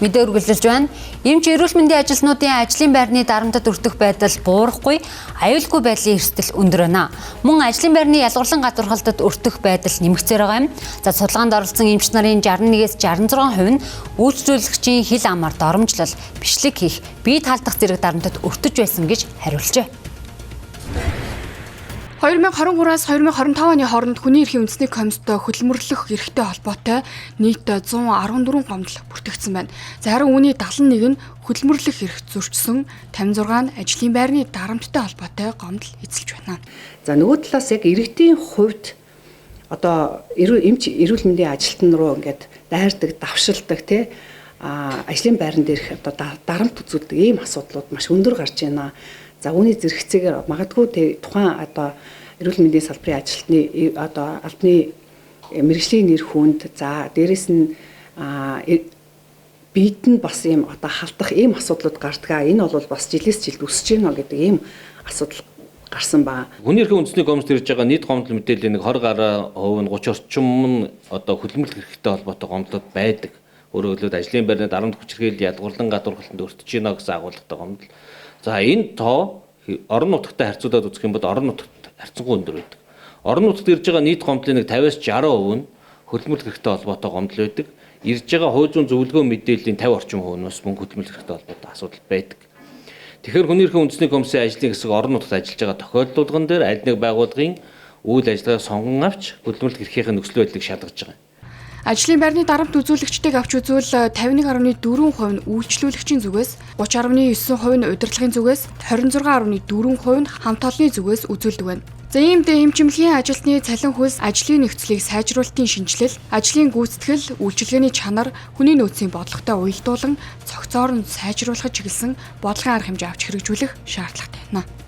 Мэдээ үргэлжилж байна. Эмч эрүүл мэндийн ажилтнуудын ажлын байрны дарамтад өртөх байдал буурахгүй, аюулгүй байдлын эрсдэл өндөр байна. Мөн ажлын байрны ялгарлан гадуурхалтад өртөх байдал нэмэгцээр байгаа юм. За судалгаанд оролцсон эмч нарын 61-ээс 66% нь үйлчлүүлэгчийн хил амаар доромжлол, бичлэг хийх, бие таалдах зэрэг дарамтад өртөж байсан гэж хариулжээ. 2023-аас 2025 оны хооронд хүний эрхийн үндэсний комисстой хөдөлмөрлөх эрхтэй холбоотой нийт 114 гомдол бүртгэгдсэн байна. За харин үүний 71 нь хөдөлмөрлөх эрх зөрчсөн, 56 нь ажлын байрны дарамттай холбоотой гомдол эзэлж байна. За нөгөө талаас яг иргэдийн хувьд одоо эмч эрүүл мэндийн ажилтан руу ингээд дайрдаг, давшилдаг тий ажлын байран дээрх одоо дарамт үзүүлдэг ийм асуудлууд маш өндөр гарч байна. За үүний зэрэгцээгээр магадгүй тухайн одоо эрүүл мэндийн салбарын ажилтны одоо албаны мэргэжлийн нэр хүнд за дээрэс нь биед нь бас ийм одоо халтах ийм асуудлууд гардгаа. Энэ бол бас жилээс жилд өсөж байна гэдэг ийм асуудал гарсан ба. Хүний эрхийн үндэсний комиссд ирж байгаа нийт гомдол мэдээллийн нэг 20 гаруй хувь нь 30 орчим нь одоо хөдөлмөрлөх эрхтэй холбоотой гомдлууд байдаг. Өөрөөр хэлбэл ажлын байрны дарамт хүчирхийлэл ядгуурлан гадуурхалтанд өртөж байна гэсэн агуулгатай гомдол. За энэ тоо орон нутагтай харьцуулаад үзэх юм бол орон нутагт харьцангуй өндөр байдаг. Орон нутагт ирж байгаа нийт гомдлын нэг 50-аас 60% нь хөдөлмөрлөх эрхтэй холбоотой гомдол байдаг. Ирж байгаа хууль зүйн зөвлөгөө мэдээллийн 50 орчим хувь нь бас мөн хөдөлмөрлөх эрхтэй холбоотой асуудал байдаг. Тэгэхээр хүний эрхийн үндэсний комиссийн ажлын хэсэг орон нутагт ажиллаж байгаа тохиолдлын дээр аль нэг байгууллагын үйл ажиллагааг сонгон авч хөдөлмөрлөх эрхийн нөхцөл байдлыг шалгаж байгаа. Ажлын байрны дарамт үзүүлэгчдийг авч үзвэл 51.4% нь үйлчлүүлэгчийн зүгээс, 30.9% нь удирдлагын зүгээс, 26.4% нь хамт олонны зүгээс үзүүлдэг байна. За иймд эмчимлэгийн ажилтны цалин хөлс, ажлын нөхцөлийг сайжруулалтын шинжилэл, ажлын гүйцэтгэл, үйлчилгээний чанар, хүний нөөцийн бодлоготой уялдуулан цогцоор нь сайжруулахад чиглэсэн бодлогын арга хэмжээ авч хэрэгжүүлэх шаардлагатай байна.